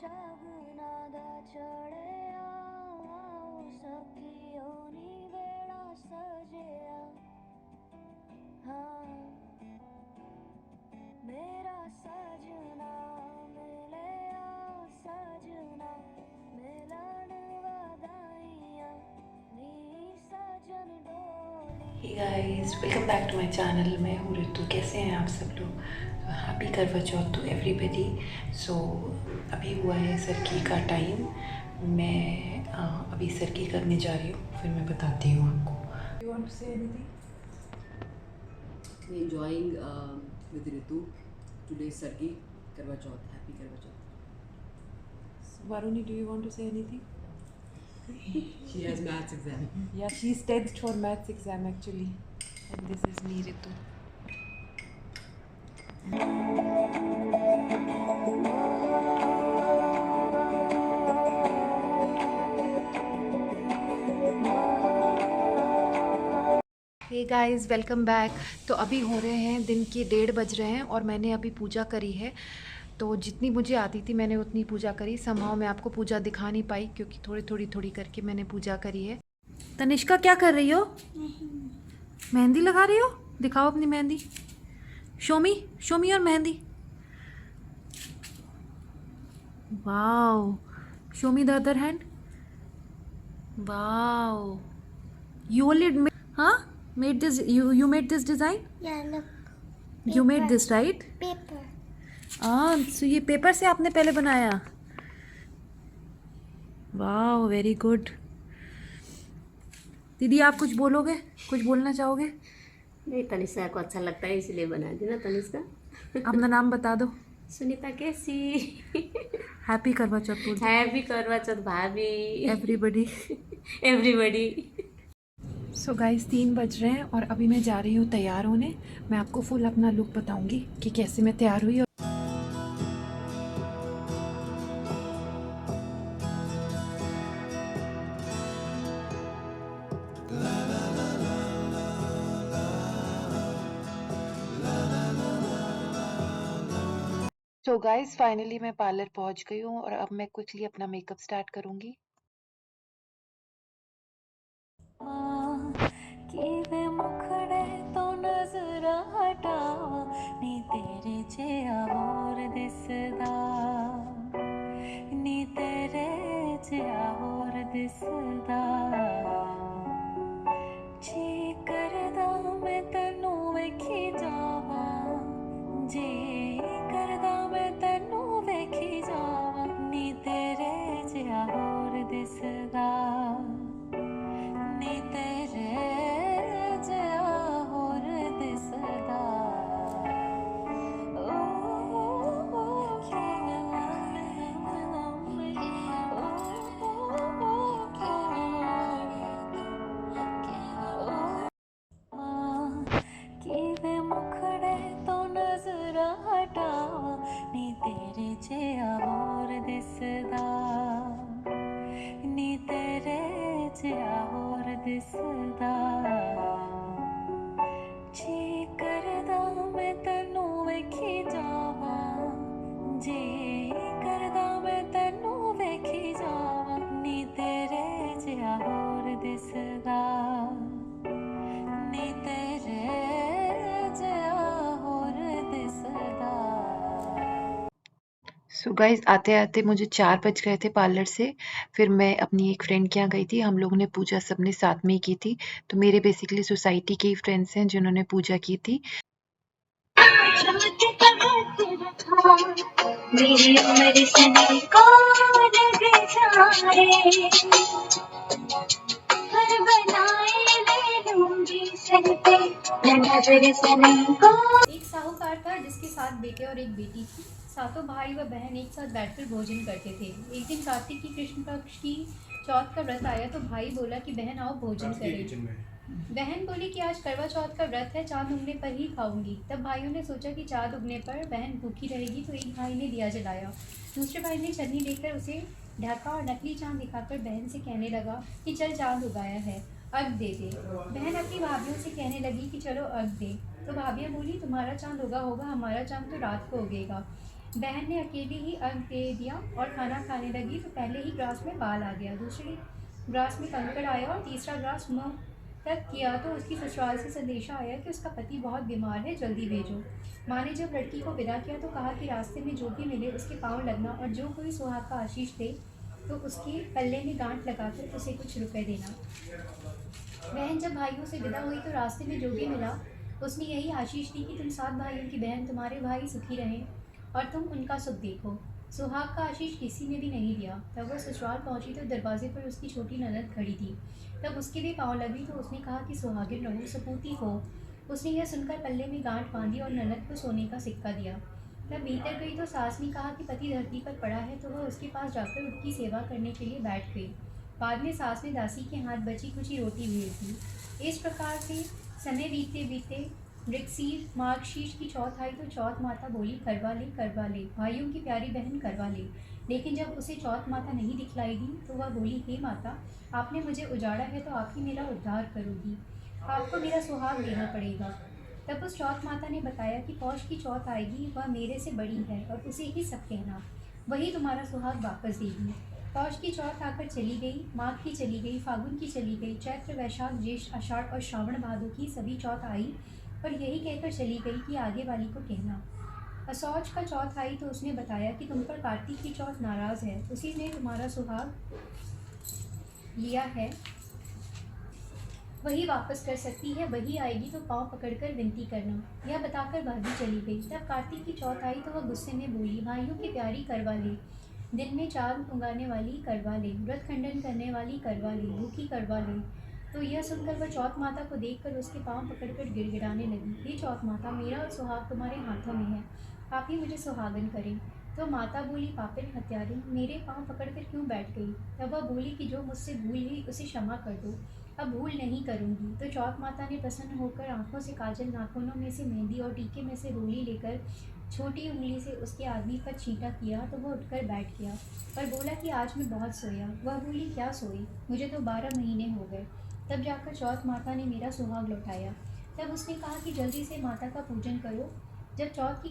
शगुनाद चढ़या सखियोनी बेड़ा सजया हाँ मेरा सजना मिलया सजना मिलन वदाइया नी सजन डोली। Hey guys, welcome back to my channel. मैं हूँ ऋतु। कैसे हैं आप सब लोग? हैप्पी करवा चौथ टू एवरीबडी। सो अभी हुआ है सरकी का टाइम। मैं अभी सरकी करने जा रही हूँ, फिर मैं बताती हूँ आपको। You want to say anything? Enjoying with Ritu. Today is Sargi Karwa Chauth. Happy Karwa Chauth. So, Varuni, do you want to say anything? She has maths exam. Yeah, she's tensed for maths exam actually. And this is me, Ritu. Hey guys, welcome back. तो अभी हो रहे हैं दिन के 1:30 बज रहे हैं और मैंने अभी पूजा करी है। तो जितनी मुझे आती थी मैंने उतनी पूजा करी। समहाउ मैं आपको पूजा दिखा नहीं पाई क्योंकि थोड़ी करके मैंने पूजा करी है। तनिष्का, क्या कर रही हो? मेहंदी लगा रही हो? दिखाओ अपनी मेहंदी। शोमी और mehndi. Wow, शोमी the other hand. Wow, you only made this, you made this design? Yeah, look. You made this, right? Paper. So ये पेपर से आपने पहले बनाया? Wow, very good. दीदी, आप कुछ बोलोगे? कुछ बोलना चाहोगे? नहीं, तनिष्का को अच्छा लगता है इसलिए बना दी ना तनिष्का। अपना नाम बता दो। सुनीता कैसी। हैप्पी करवा चौथ। हैप्पी करवा चौथ भाभी। एवरीबडी। सो गाइस, 3 बज रहे हैं और अभी मैं जा रही हूँ तैयार होने। मैं आपको फुल अपना लुक बताऊंगी कि कैसे मैं तैयार हुई। सो गाइस, फाइनली मैं पार्लर पहुंच गई हूँ और अब मैं क्विकली अपना मेकअप स्टार्ट करूंगी। वे मुखड़े तो नजर हटावा नी तेरे जिया होर दिसदा नी तेरे जिया होर दिसदा जी करदा मैं तैनू वेखी जावा जी करदा मैं तैनू वेखी जावा नी तेरे जिया होर दिसदा नी तेरे जिया होर दिसदा वे मुखड़े तो नजर हटावा नी तेरे जिया होर दिसदा नी तेरे जिया होर दिसदा जी करदा मैं तैनू वेखी जावा जी करदा मैं तैनू वेखी जावा नी तेरे जिया होर दिसदा नी तेरे जिया होर दिसदा। सो गाइस, आते आते मुझे 4 बज गए थे पार्लर से। फिर मैं अपनी एक फ्रेंड के यहाँ गई थी। हम लोगों ने पूजा सबने साथ में ही की थी। तो मेरे बेसिकली सोसाइटी के ही फ्रेंड्स हैं जिन्होंने पूजा की थी। मेरी उम्र से नहीं कौन बेचारे हर बनाए ले लूंगी सर पे नजर से नहीं कौन। एक साहूकार था जिसके 7 बेटे और एक बेटी थी। सातों भाई व बहन एक साथ बैठकर भोजन करते थे। एक दिन कार्तिक की कृष्ण पक्ष की चौथ का व्रत आया तो भाई बोला कि बहन आओ भोजन करें। बहन बोली कि आज करवा चौथ का व्रत है, चाँद उगने पर ही खाऊंगी। तब भाइयों ने सोचा कि चाँद उगने पर बहन भूखी रहेगी, तो एक भाई ने दिया जलाया। दूसरे भाई ने छन्नी लेकर उसे ढका और नकली चाँद दिखाकर बहन से कहने लगा कि चल चाँद उगाया है, अर्घ दे दे। बहन अपनी भाभीयों से कहने लगी कि चलो अर्घ दे। तो भाभियाँ बोली तुम्हारा चाँद उगा होगा, हमारा चाँद तो रात को उगेगा। बहन ने अकेले ही अर्घ दे दिया और खाना खाने लगी तो पहले ही ग्रास में बाल आ गया, दूसरे ग्रास में कंकड़ आया और तीसरा ग्रास मुंह तक किया तो उसकी ससुराल से संदेशा आया कि उसका पति बहुत बीमार है, जल्दी भेजो। माँ ने जब लड़की को विदा किया तो कहा कि रास्ते में जो भी मिले उसके पाँव लगना और जो कोई सुहाग का आशीष दे तो उसके पल्ले में गांठ लगाकर उसे कुछ रुपए देना। बहन जब भाइयों से विदा हुई तो रास्ते में जो भी मिला उसने यही आशीष दी कि तुम 7 भाइयों की बहन, तुम्हारे भाई सुखी रहें और तुम उनका सुख देखो। सुहाग का आशीष किसी ने भी नहीं दिया। तब वह ससुराल पहुंची तो दरवाजे पर उसकी छोटी ननद खड़ी थी। तब उसके भी पाँव लगी तो उसने कहा कि सुहागिन रहो, सपूती हो। उसने यह सुनकर पल्ले में गांठ बांधी और ननद को सोने का सिक्का दिया। तब भीतर गई तो सास ने कहा कि पति धरती पर पड़ा है तो वह उसके पास जाकर उसकी सेवा करने के लिए बैठ गई। बाद में सास ने दासी के हाथ बची कुछ ही रोटी भेज दी। इस प्रकार से समय बीतते बीतते मृगशीर मार्गशीर्ष की चौथ आई तो चौथ माता बोली करवा ले भाइयों की प्यारी बहन करवा ले। लेकिन जब उसे चौथ माता नहीं दिखलाई दी तो वह बोली हे माता, आपने मुझे उजाड़ा है तो आप ही मेरा उद्धार करोगी, आपको मेरा सुहाग देना पड़ेगा। तब उस चौथ माता ने बताया कि पौष की चौथ आएगी, वह मेरे से बड़ी है और उसे ही सब कहना, वही तुम्हारा सुहाग वापस देगी। पौष की चौथ आकर चली गई, माघ की चली गई, फागुन की चली गई, चैत्र वैशाख ज्येष्ठ आषाढ़ और श्रावण भादों की सभी चौथ आई और यही कहकर चली गई कि आगे वाली को कहना। असौज का चौथ आई तो उसने बताया कि तुम पर कार्तिक की चौथ नाराज है, उसी ने तुम्हारा सुहाग लिया है, वही वापस कर सकती है, वही आएगी तो पाँव पकड़कर विनती करना। यह बताकर भाभी चली गई। तब कार्तिक की चौथ आई तो वह गुस्से में बोली भाइयों की प्यारी करवा ले, दिन में चार उगाने वाली करवा ले, व्रत खंडन करने वाली करवा ले, भूखी करवा ले। तो यह सुनकर वह चौथ माता को देखकर उसके पाँव पकड़कर गिड़गिड़ाने लगी, हे चौथ माता, मेरा और सुहाग तुम्हारे हाथों में है, आप ही मुझे सुहागन करें। तो माता बोली पापिन हत्यारिन, मेरे पाँव पकड़कर क्यों बैठ गई। तब वह बोली कि जो मुझसे भूल हुई उसे क्षमा कर दो, अब भूल नहीं करूंगी। तो चौथ माता ने प्रसन्न होकर आंखों से काजल, नाखूनों में से मेहंदी और टीके में से रोली लेकर छोटी उंगली से उसके आदमी पर छींटा किया तो वह उठकर बैठ गया और बोला कि आज मैं बहुत सोया। वह बोली क्या सोई, मुझे तो 12 महीने हो गए। तब जाकर चौथ माता ने मेरा सुहाग लौटाया। तब उसने कहा कि जल्दी से माता का पूजन करो। जब चौथ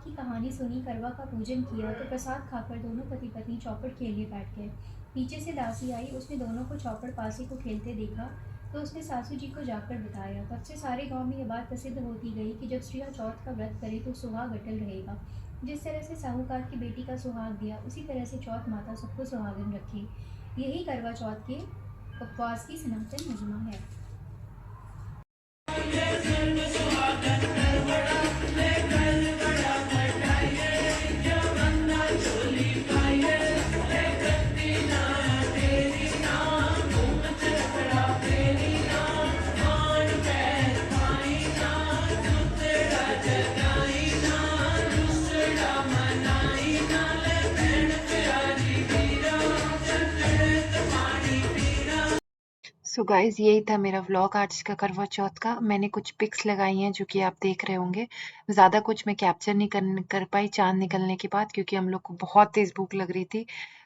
की कहानी सुनी, करवा का पूजन किया तो प्रसाद खाकर दोनों पति पत्नी चौपड़ खेलने बैठ गए। पीछे से दासी आई, उसने दोनों को चौपड़ पासे को खेलते देखा तो उसने सासू जी को जाकर बताया। तब से सारे गांव में यह बात प्रसिद्ध होती गई कि जब स्त्रियां चौथ का व्रत करे तो सुहाग अटल रहेगा। जिस तरह से साहूकार की बेटी का सुहाग दिया, उसी तरह से चौथ माता सबको सुहागन रखे। यही करवा चौथ के उपवास की सनातन महिमा है। सो गाइज यही था मेरा व्लॉग आज का करवा चौथ का। मैंने कुछ पिक्स लगाई हैं जो कि आप देख रहे होंगे। ज़्यादा कुछ मैं कैप्चर नहीं कर पाई चांद निकलने के बाद, क्योंकि हम लोग को बहुत तेज़ भूख लग रही थी।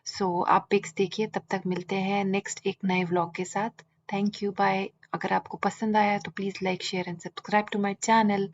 सो आप पिक्स देखिए, तब तक मिलते हैं नेक्स्ट एक नए व्लॉग के साथ। Thank you, bye. अगर आपको पसंद आया तो please like share and subscribe to my channel.